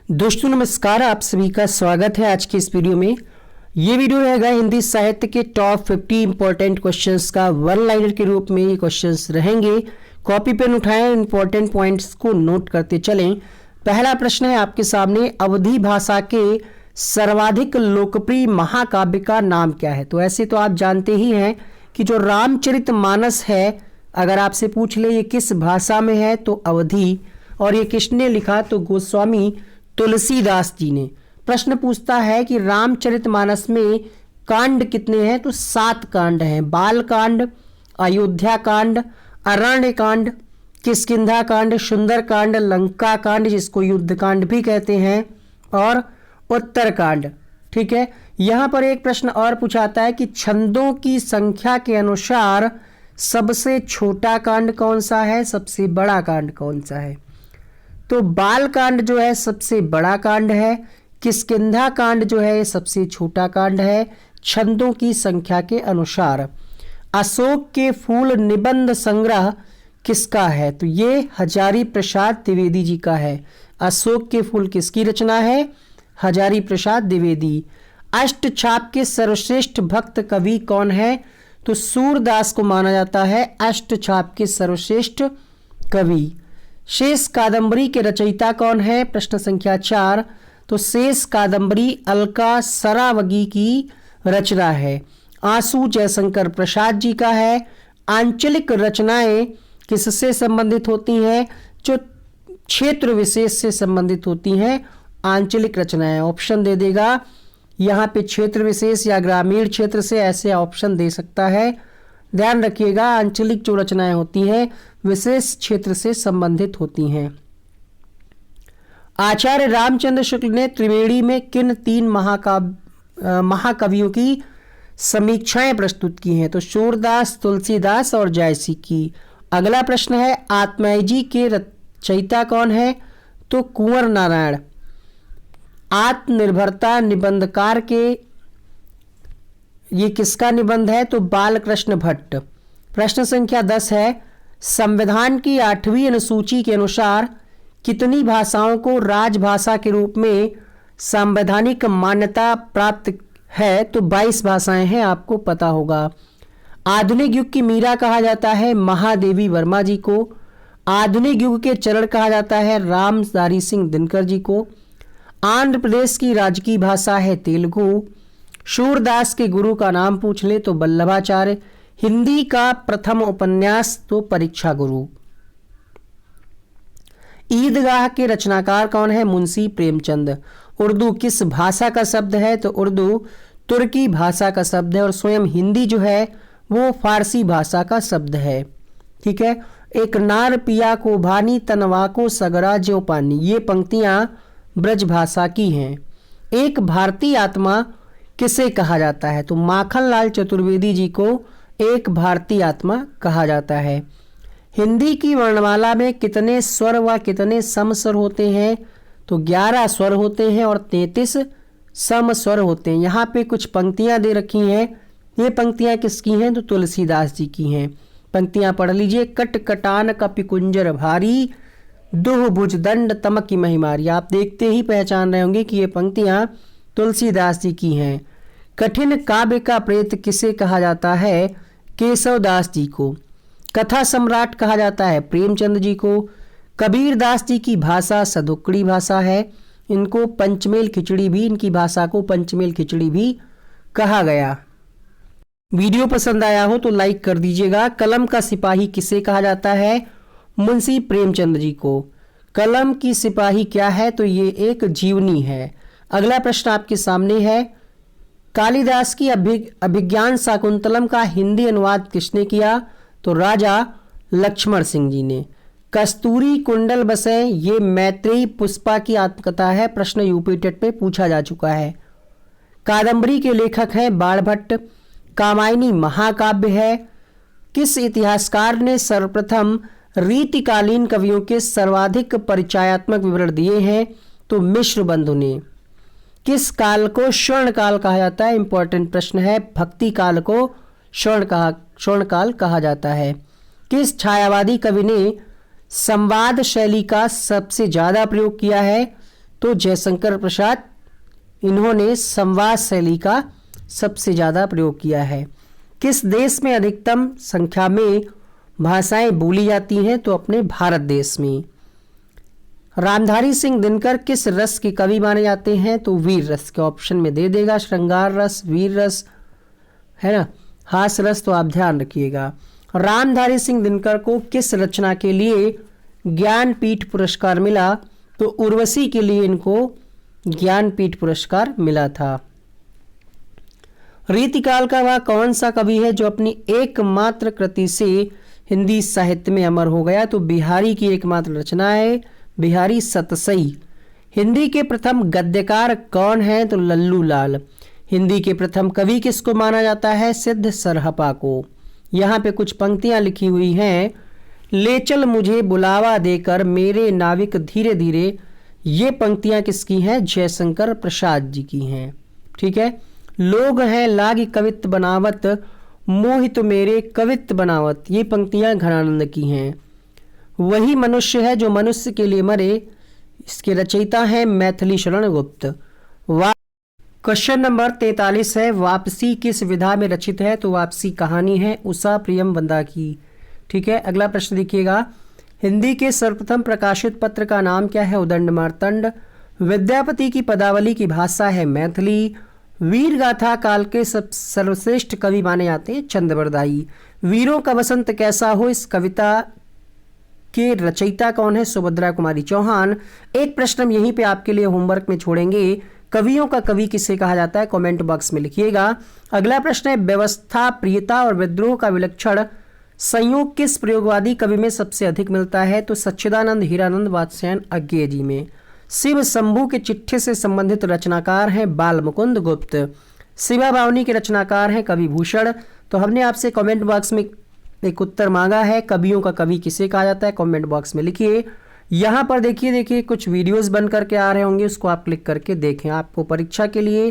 दोस्तों नमस्कार, आप सभी का स्वागत है आज की इस वीडियो में। ये वीडियो रहेगा हिंदी साहित्य के टॉप 50 इंपॉर्टेंट क्वेश्चंस का वन लाइनर के रूप में ये क्वेश्चंस रहेंगे। कॉपी पेन उठाएं, इंपॉर्टेंट पॉइंट्स को नोट करते चलें। पहला प्रश्न है आपके सामने, अवधी भाषा के सर्वाधिक लोकप्रिय महाकाव्य का नाम क्या है? तो ऐसे तो आप जानते ही हैं कि जो रामचरितमानस है, अगर आपसे पूछ ले ये किस भाषा में है तो अवधी, और ये किसने लिखा तो गोस्वामी तुलसीदास जी ने। प्रश्न पूछता है कि रामचरितमानस में कांड कितने हैं? तो 7 कांड हैं। बाल कांड, अयोध्या कांड, अरण्य कांड, किष्किंधा कांड, सुंदर कांड, लंका कांड जिसको युद्ध कांड भी कहते हैं, और उत्तर कांड। ठीक है, यहां पर एक प्रश्न और पूछाता है कि छंदों की संख्या के अनुसार सबसे छोटा कांड कौन सा है, सबसे बड़ा कांड कौन सा है? तो बाल कांड जो है सबसे बड़ा कांड है, किष्किंधा कांड जो है सबसे छोटा कांड है छंदों की संख्या के अनुसार। अशोक के फूल निबंध संग्रह किसका है? तो ये हजारी प्रसाद द्विवेदी जी का है। अशोक के फूल किसकी रचना है? हजारी प्रसाद द्विवेदी। अष्टछाप के सर्वश्रेष्ठ भक्त कवि कौन है? तो सूरदास को माना जाता है अष्टछाप के सर्वश्रेष्ठ कवि। शेष कादंबरी के रचयिता कौन है? प्रश्न संख्या 4। तो शेष कादंबरी अलका सरावगी की रचना है। आंसू जयशंकर प्रसाद जी का है। आंचलिक रचनाएं किससे संबंधित होती हैं? जो क्षेत्र विशेष से संबंधित होती हैं आंचलिक रचनाएं। ऑप्शन दे देगा यहाँ पे, क्षेत्र विशेष या ग्रामीण क्षेत्र से, ऐसे ऑप्शन दे सकता है। ध्यान रखिएगा, आंचलिक जो रचनाएं होती हैं विशेष क्षेत्र से संबंधित होती हैं। आचार्य रामचंद्र शुक्ल ने त्रिवेणी में किन 3 महाकवियों की समीक्षाएं प्रस्तुत की हैं? तो सूरदास, तुलसीदास और जायसी की। अगला प्रश्न है, आत्मायी के रचयिता कौन है? तो कुंवर नारायण। आत्मनिर्भरता निबंधकार के ये किसका निबंध है? तो बालकृष्ण भट्ट। प्रश्न संख्या 10 है, संविधान की 8वीं अनुसूची के अनुसार कितनी भाषाओं को राजभाषा के रूप में संवैधानिक मान्यता प्राप्त है? तो 22 भाषाएं हैं, आपको पता होगा। आधुनिक युग की मीरा कहा जाता है महादेवी वर्मा जी को। आधुनिक युग के चरण कहा जाता है रामधारी सिंह दिनकर जी को। आंध्र प्रदेश की राजकीय भाषा है तेलुगु। सूरदास के गुरु का नाम पूछ ले तो वल्लभाचार्य। हिंदी का प्रथम उपन्यास तो परीक्षा गुरु। ईदगाह के रचनाकार कौन है? मुंशी प्रेमचंद। उर्दू किस भाषा का शब्द है? तो उर्दू तुर्की भाषा का शब्द है, और स्वयं हिंदी जो है वो फारसी भाषा का शब्द है। ठीक है, एक नार पिया को भानी तनवा को सगरा ज्यों पानी, ये पंक्तियां ब्रज भाषा की हैं। एक भारतीय आत्मा किसे कहा जाता है? तो माखनलाल चतुर्वेदी जी को एक भारतीय आत्मा कहा जाता है। हिंदी की वर्णमाला में कितने स्वर व कितने सम स्वर होते हैं? तो 11 स्वर होते हैं और 33 सम स्वर होते हैं। यहाँ पे कुछ पंक्तियाँ दे रखी हैं, ये पंक्तियाँ किसकी हैं? तो तुलसीदास जी की हैं। पंक्तियाँ पढ़ लीजिए। कट कटान कपि कुंजर भारी, दुह भुज दंड तमकी महिमारी। आप देखते ही पहचान रहे होंगे कि ये पंक्तियाँ तुलसीदास जी की हैं। कठिन काव्य का प्रेत किसे कहा जाता है? केशवदास जी को। कथा सम्राट कहा जाता है प्रेमचंद जी को। कबीरदास जी की भाषा सदुक्कड़ी भाषा है। इनको पंचमेल खिचड़ी भी, इनकी भाषा को पंचमेल खिचड़ी भी कहा गया। वीडियो पसंद आया हो तो लाइक कर दीजिएगा। कलम का सिपाही किसे कहा जाता है? मुंशी प्रेमचंद जी को। कलम की सिपाही क्या है? तो ये एक जीवनी है। अगला प्रश्न आपके सामने है, कालिदास की अभिज्ञान शाकुंतलम का हिंदी अनुवाद किसने किया? तो राजा लक्ष्मण सिंह जी ने। कस्तूरी कुंडल बसे, ये मैत्रेयी पुष्पा की आत्मकथा है। प्रश्न यूपी टेट पे पूछा जा चुका है। कादंबरी के लेखक हैं बाणभट्ट। कामायनी महाकाव्य है। किस इतिहासकार ने सर्वप्रथम रीतिकालीन कवियों के सर्वाधिक परिचयात्मक विवरण दिए हैं? तो मिश्र बंधु ने। किस काल को स्वर्ण काल कहा जाता है? इंपॉर्टेंट प्रश्न है। भक्ति काल को स्वर्ण काल कहा जाता है। किस छायावादी कवि ने संवाद शैली का सबसे ज्यादा प्रयोग किया है? तो जयशंकर प्रसाद, इन्होंने संवाद शैली का सबसे ज़्यादा प्रयोग किया है। किस देश में अधिकतम संख्या में भाषाएं बोली जाती हैं? तो अपने भारत देश में। रामधारी सिंह दिनकर किस रस के कवि माने जाते हैं? तो वीर रस के ऑप्शन में दे देगा, श्रृंगार रस, वीर रस, है ना, हास रस, तो आप ध्यान रखिएगा। रामधारी सिंह दिनकर को किस रचना के लिए ज्ञानपीठ पुरस्कार मिला? तो उर्वशी के लिए इनको ज्ञानपीठ पुरस्कार मिला था। रीतिकाल का वह कौन सा कवि है जो अपनी एकमात्र कृति से हिंदी साहित्य में अमर हो गया? तो बिहारी की एकमात्र रचना है बिहारी सतसई। हिंदी के प्रथम गद्यकार कौन है? तो लल्लू लाल। हिंदी के प्रथम कवि किसको माना जाता है? सिद्ध सरहपा को। यहाँ पे कुछ पंक्तियां लिखी हुई हैं, ले चल मुझे बुलावा देकर मेरे नाविक धीरे धीरे। ये पंक्तियां किसकी हैं? जयशंकर प्रसाद जी की हैं। ठीक है। लोग हैं लागी कवित्त बनावत, मोहित मेरे कवित्त बनावत। ये पंक्तियां घनानंद की हैं। वही मनुष्य है जो मनुष्य के लिए मरे, इसके रचयिता हैं मैथिली शरण गुप्त। क्वेश्चन नंबर 43 है, वापसी किस विधा में रचित है? तो वापसी कहानी है उषा प्रियमवदा की। ठीक है। अगला प्रश्न देखिएगा, हिंदी के सर्वप्रथम प्रकाशित पत्र का नाम क्या है? उदंड मार्तंड। विद्यापति की पदावली की भाषा है मैथिली। वीर गाथा काल के सर्वश्रेष्ठ कवि माने जाते हैं चंद्रबरदाई। वीरों का बसंत कैसा हो, इस कविता के रचयिता कौन है? सुभद्रा कुमारी चौहान। एक प्रश्न हम यहीं पे आपके लिए होमवर्क में छोड़ेंगे, कवियों का कवि किसे कहा जाता है? कमेंट बॉक्स में लिखिएगा। अगला प्रश्न है, व्यवस्था, प्रियता और विद्रोह का विलक्षण संयोग किस प्रयोगवादी कवि में सबसे अधिक मिलता है? तो सच्चिदानंद, हीरानंद, वात्स्यायन, अज्ञेय जी में। शिव शंभू के चिट्ठे से संबंधित रचनाकार हैं बाल मुकुंद गुप्त। शिवा बावनी के रचनाकार हैं कवि भूषण। तो हमने आपसे कमेंट बॉक्स में एक उत्तर मांगा है, कवियों का कवि किसे कहा जाता है? कमेंट बॉक्स में लिखिए। यहाँ पर देखिए कुछ वीडियोस बन करके आ रहे होंगे, उसको आप क्लिक करके देखें। आपको परीक्षा के लिए